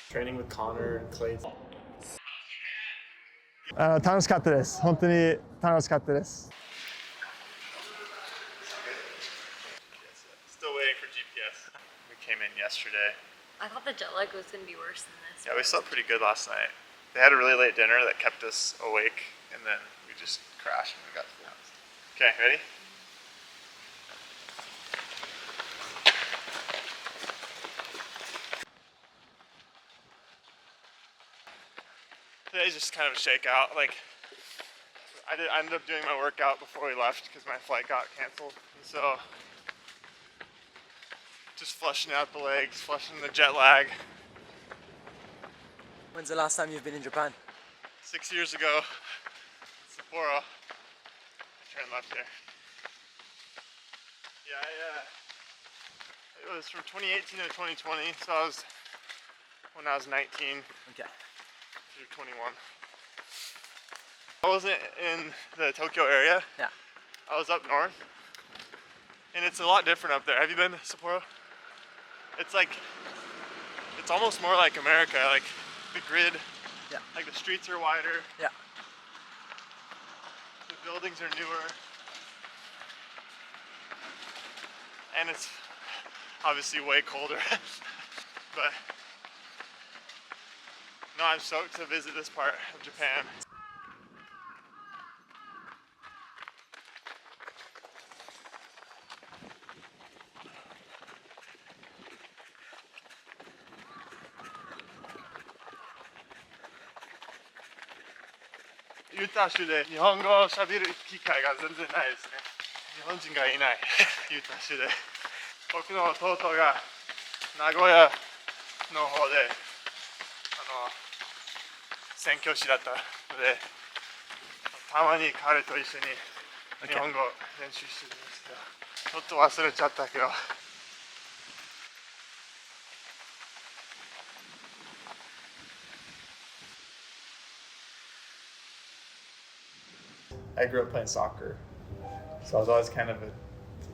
Training with Connor and Clay. 楽しかったです。本当に楽しかったです。Still waiting for GPS. We came in yesterday. I thought the jet lag was going to be worse than this. Yeah, we slept pretty good last night. They had a really late dinner that kept us awake, and then we just crashed and we got full. Okay, ready? Today's just kind of a shakeout. Like, I ended up doing my workout before we left because my flight got canceled. And so, just flushing out the legs, flushing the jet lag. When's the last time you've been in Japan? 6 years ago, Sapporo. I turned left here. Yeah, it was from 2018 to 2020, so when I was 19 Okay. through 21. I wasn't in the Tokyo area. Yeah. I was up north, and it's a lot different up there. Have you been to Sapporo? It's like, it's almost more like America, like the grid. Yeah. Like the streets are wider. Yeah. The buildings are newer. And it's obviously way colder. But no, I'm stoked to visit this part of Japan. Utah 州で日本語を喋る機会が全然ないですね。日本人がいないユタ州で。僕の弟が名古屋の方で宣教師だったので、たまに彼と一緒に日本語練習してるんですけど、ちょっと忘れちゃったけど。I grew up playing soccer, so I was always kind of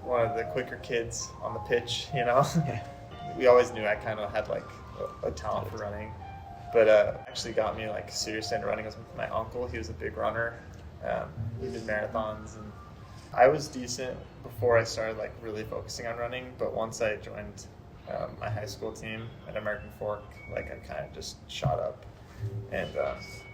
one of the quicker kids on the pitch, you know. We always knew I kind of had like a talent for running, but actually got me like serious into running was my uncle. He was a big runner. He did marathons, and I was decent before I started like really focusing on running. But once I joined my high school team at American Fork, like I kind of just shot up. And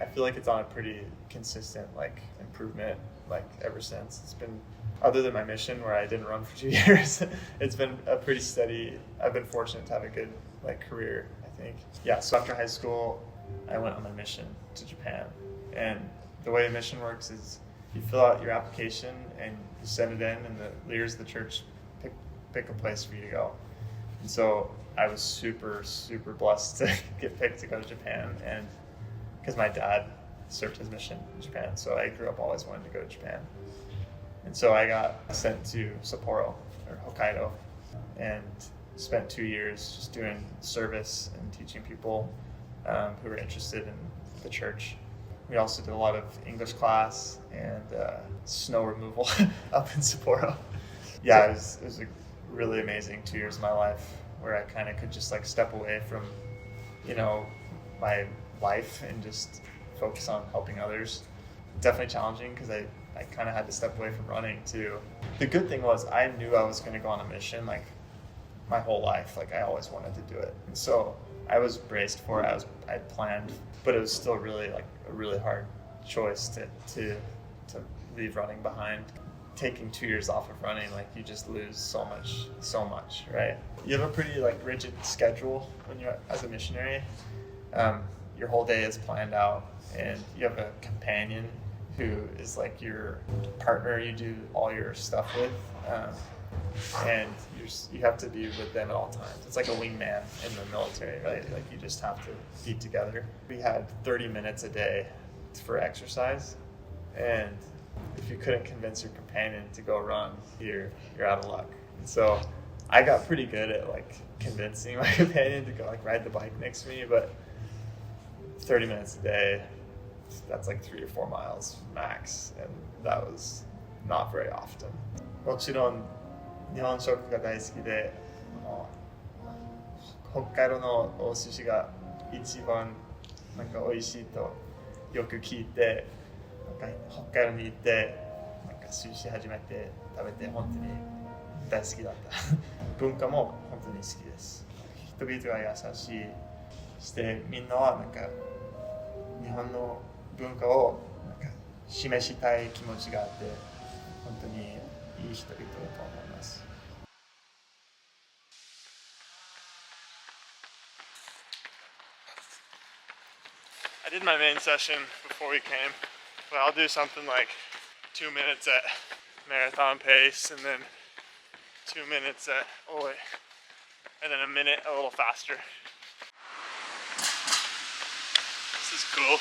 I feel like it's on a pretty consistent like improvement like ever since. It's been, other than my mission where I didn't run for 2 years, it's been a pretty steady. I've been fortunate to have a good like career, I think. Yeah, so after high school I went on my mission to Japan, and the way a mission works is you fill out your application and you send it in, and the leaders of the church pick a place for you to go. And so I was super blessed to get picked to go to Japan, and because my dad served his mission in Japan, so I grew up always wanting to go to Japan. And so I got sent to Sapporo, or Hokkaido, and spent 2 years just doing service and teaching people who were interested in the church. We also did a lot of English class and snow removal up in Sapporo. Yeah, it was a really amazing 2 years of my life where I kind of could just like step away from, you know, my life and just focus on helping others. Definitely challenging because I kind of had to step away from running too. The good thing was I knew I was going to go on a mission like my whole life. Like I always wanted to do it, and so I was braced for it. I planned, but it was still really like a really hard choice to leave running behind. Taking 2 years off of running, like you just lose so much, right? You have a pretty like rigid schedule when you're as a missionary. Your whole day is planned out, and you have a companion who is like your partner you do all your stuff with, and you have to be with them at all times. It's like a wingman in the military, right? Like you just have to be together. We had 30 minutes a day for exercise, and if you couldn't convince your companion to go run, you're out of luck. And so I got pretty good at like convincing my companion to go like ride the bike next to me, but 30 minutes a day, that's like 3 or 4 miles max, and that was not very often. もちろん日本食が大好きで、北海道のお寿司が一番なんか美味しいとよく聞いて、なんか北海道に行ってなんか寿司初めて食べて本当に大好きだった文化も本当に好きです。人々が優しいしてみんなはなんか日本の文化をなんか示したい気持ちがあって本当にいい人々だと思います。I did my main session before we came, but I'll do something like 2 minutes at marathon pace and then 2 minutes at Oi, and then a minute a little faster. This is cool.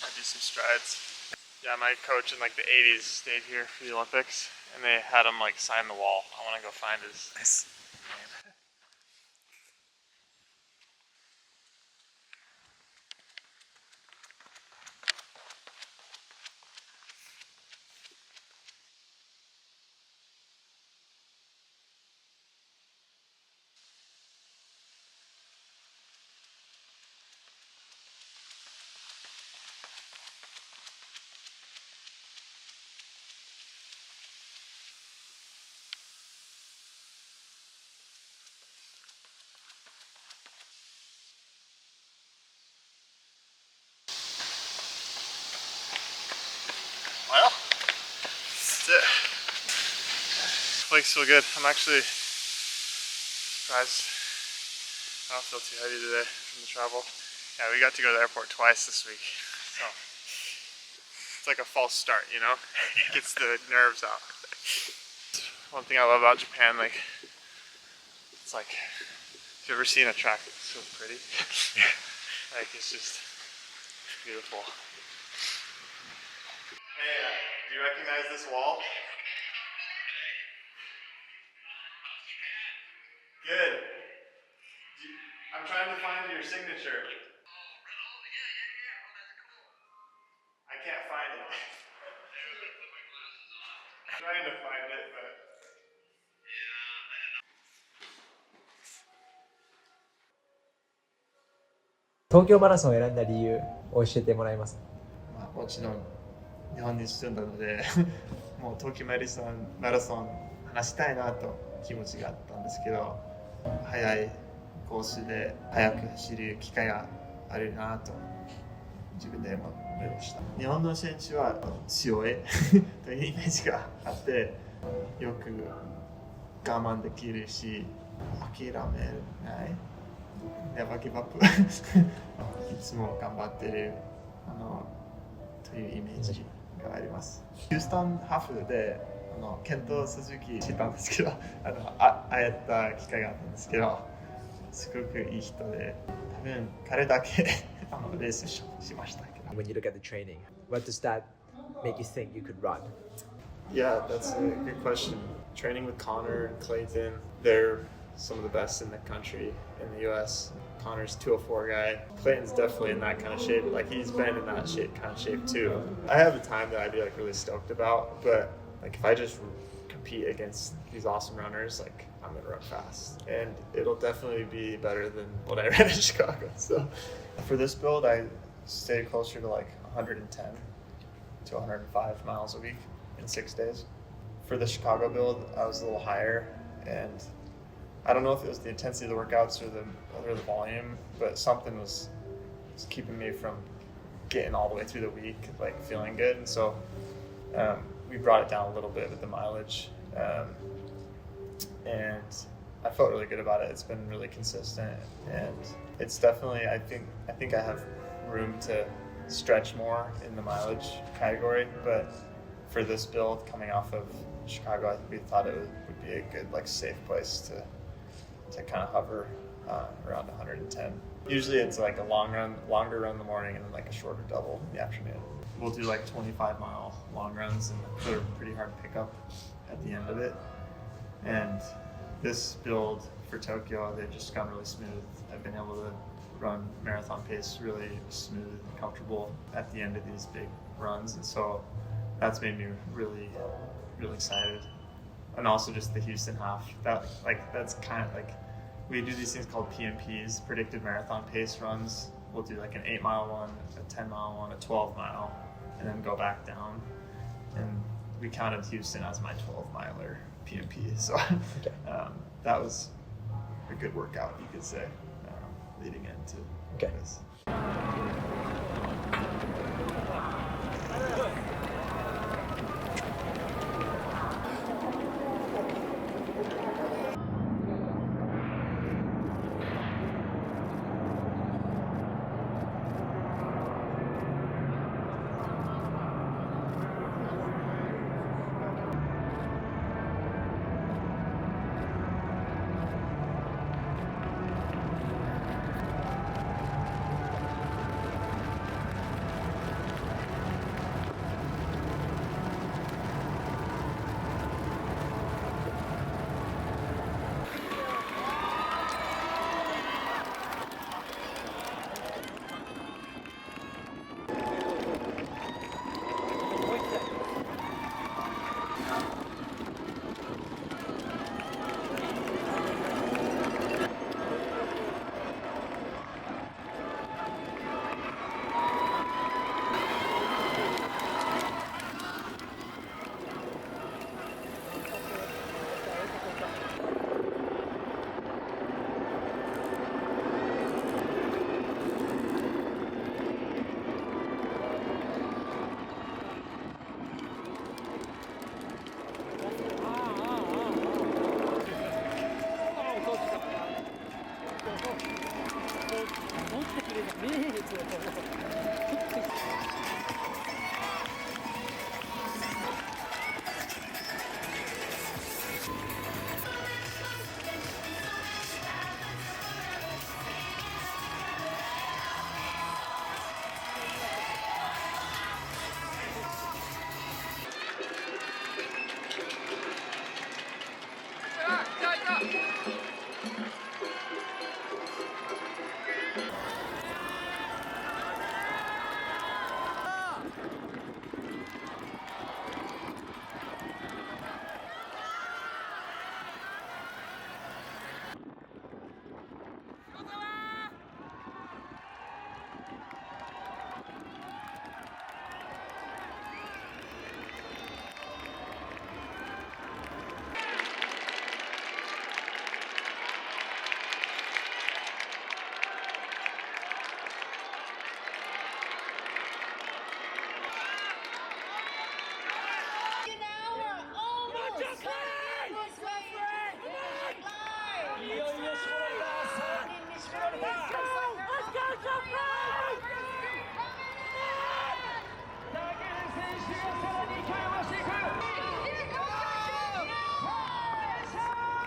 I do some strides. Yeah, my coach in like the 80s stayed here for the Olympics, and they had him like sign the wall. I want to go find his name. Well, that's it. Legs feel good. I'm actually surprised I don't feel too heavy today from the travel. Yeah, we got to go to the airport twice this week, so it's like a false start, you know? Gets the nerves out. One thing I love about Japan, like, it's like, if you've ever seen a track that's so pretty, like, it's just beautiful. Hey, do you recognize this wall? Good. I'm trying to find your signature. I can't find it. I'm trying to find it, but... 東京マラソンを選んだ理由を教えてもらえますか？まあ、もちろん日本に住んだのでもう東京マラソン話したいなと気持ちがあったんですけど、速いコースで速く走る機会があるなと自分で思いました。日本の選手は強いというイメージがあって、よく我慢できるし諦めない、Never give up いつも頑張ってるというイメージがあります。ヒューストンハーフでケント・スズキ知ったんですけど、会えた機会があったんですけど、すごくいい人で、多分彼だけレースしましたけど。When you look at the training, what does that make you think you could run? Yeah, that's a good question. Training with Connor and Clayton, they're some of the best in the country, in the US. Connor's 204 guy. Clayton's definitely in that kind of shape. Like, he's been in that kind of shape too. I have a time that I'd be like really stoked about, but like if I just compete against these awesome runners, like I'm gonna run fast, and it'll definitely be better than what I ran in Chicago. So for this build, I stay closer to like 110 to 105 miles a week in 6 days. For the Chicago build, I was a little higher, and I don't know if it was the intensity of the workouts or the volume, but something was keeping me from getting all the way through the week, like feeling good. And so we brought it down a little bit with the mileage, and I felt really good about it. It's been really consistent, and it's definitely, I think I have room to stretch more in the mileage category, but for this build coming off of Chicago, I think we thought it would be a good, like, safe place to kind of hover around 110. Usually it's like a longer run in the morning and then like a shorter double in the afternoon. We'll do like 25-mile long runs and put a pretty hard pickup at the end of it. And this build for Tokyo, they've just gone really smooth. I've been able to run marathon pace really smooth and comfortable at the end of these big runs. And so that's made me really, really excited. And also just the Houston half. That's kind of like we do these things called PMPs, predicted marathon pace runs. We'll do like an 8-mile one, a 10-mile one, a 12-mile, and then go back down. And we counted Houston as my 12-miler PMP. So that was a good workout, you could say, leading into this.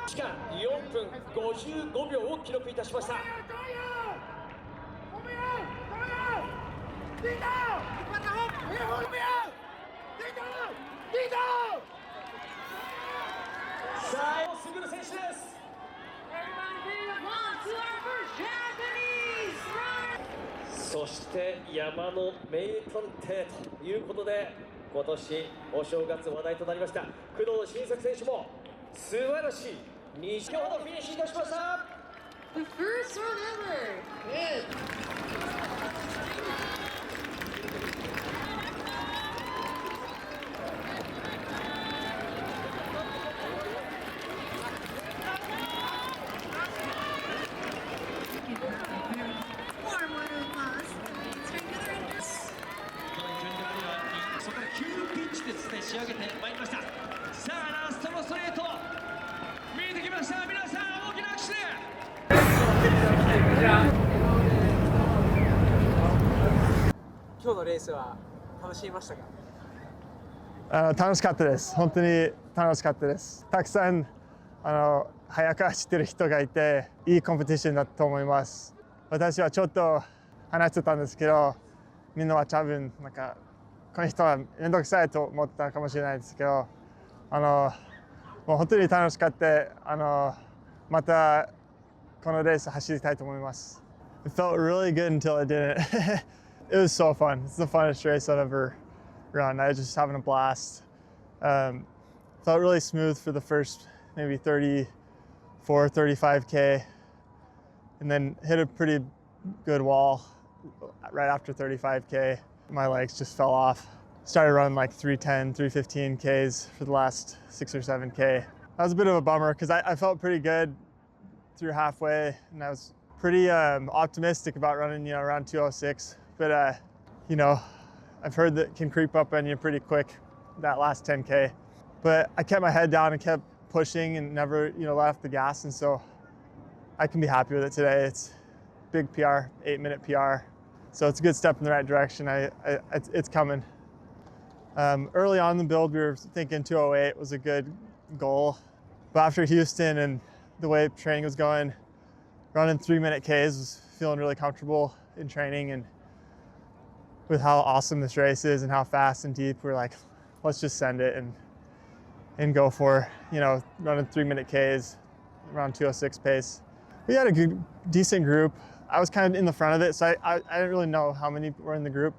時間4分55秒を記録いたしました。さあ、すぐる選手です。そして山の名探偵ということで、今年お正月話題となりました工藤新作選手も素晴らしい2周ほどフィニッシュいたしました。 The first one ever! Good! Warm round of applause. Let's そこから急ピッチでですね仕上げてまいりました。さあラストのストレート見えてきました。皆さん大きな拍手で。今日のレースは楽しみましたか？楽しかったです。本当に楽しかったです。たくさん速く走ってる人がいて、いいコンペティションだと思います。私はちょっと話してたんですけど、みんなは多分なんかこの人は面倒くさいと思ったかもしれないですけど、もう本当に楽しかった。またこのレース走りたいと思います。It felt really good until I didn't. It was so fun. It's the funnest race I've ever run. I was just having a blast. Felt really smooth for the first maybe 34, 35K, and then hit a pretty good wall right after 35K. My legs just fell off. Started running like 310, 315 Ks for the last 6 or 7K. That was a bit of a bummer because I felt pretty good through halfway, and I was pretty optimistic about running, around 206. But I've heard that can creep up on you pretty quick, that last 10K. But I kept my head down and kept pushing and never, let off the gas. And so I can be happy with it today. It's big PR, 8-minute PR. So it's a good step in the right direction. It's coming. Early on in the build, we were thinking 208 was a good goal. But after Houston and the way training was going, running 3-minute Ks was feeling really comfortable in training. And with how awesome this race is and how fast and deep, we're like, let's just send it and go for, running 3-minute Ks around 206 pace. We had a decent group. I was kind of in the front of it, so I didn't really know how many were in the group.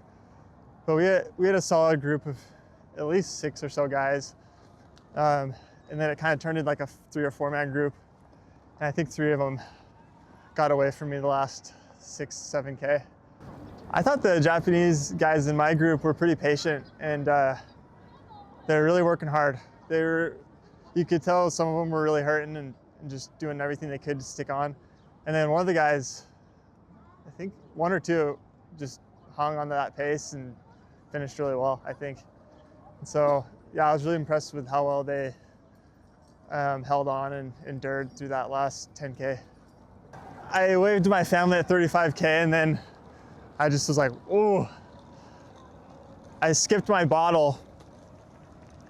But we had a solid group of at least 6 or so guys. And then it kind of turned into like a 3 or 4 man group. And I think 3 of them got away from me the last 6, 7K. I thought the Japanese guys in my group were pretty patient, and they're really working hard. You could tell some of them were really hurting and just doing everything they could to stick on. And then one of the guys, I think 1 or 2, just hung on to that pace and finished really well, I think. And so, yeah, I was really impressed with how well they held on and endured through that last 10K. I waved to my family at 35K, and then I just was like, oh. I skipped my bottle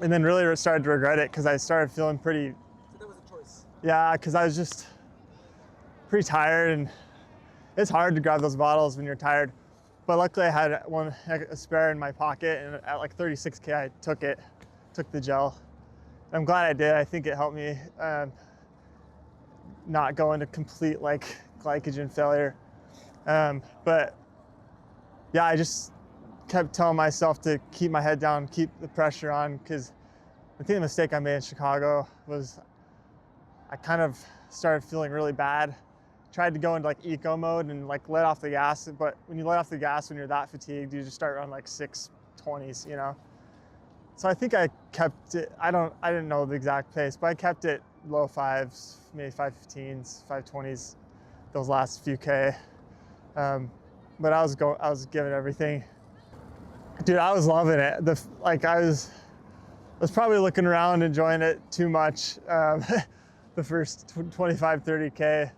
and then really started to regret it because I started feeling pretty. So that was a choice. Yeah, because I was just pretty tired, and it's hard to grab those bottles when you're tired. But luckily I had a spare in my pocket, and at like 36K I took the gel. And I'm glad I did. I think it helped me not go into complete like glycogen failure. But yeah, I just kept telling myself to keep my head down, keep the pressure on, because I think the mistake I made in Chicago was I kind of started feeling really bad. Tried to go into like eco mode and like let off the gas, but when you let off the gas when you're that fatigued, you just start around like 6:20s, So I think I kept it, I didn't know the exact pace, but I kept it low 5s, maybe 5:15s, 5:20s those last few K. But I was giving everything. Dude, I was loving it. I was probably looking around, enjoying it too much. The first 25, 30K.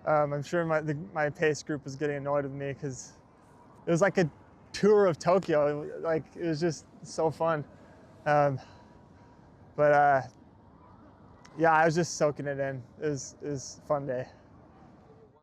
I'm sure my pace group was getting annoyed with me because it was like a tour of Tokyo. It was just so fun. Yeah, I was just soaking it in. It was a fun day.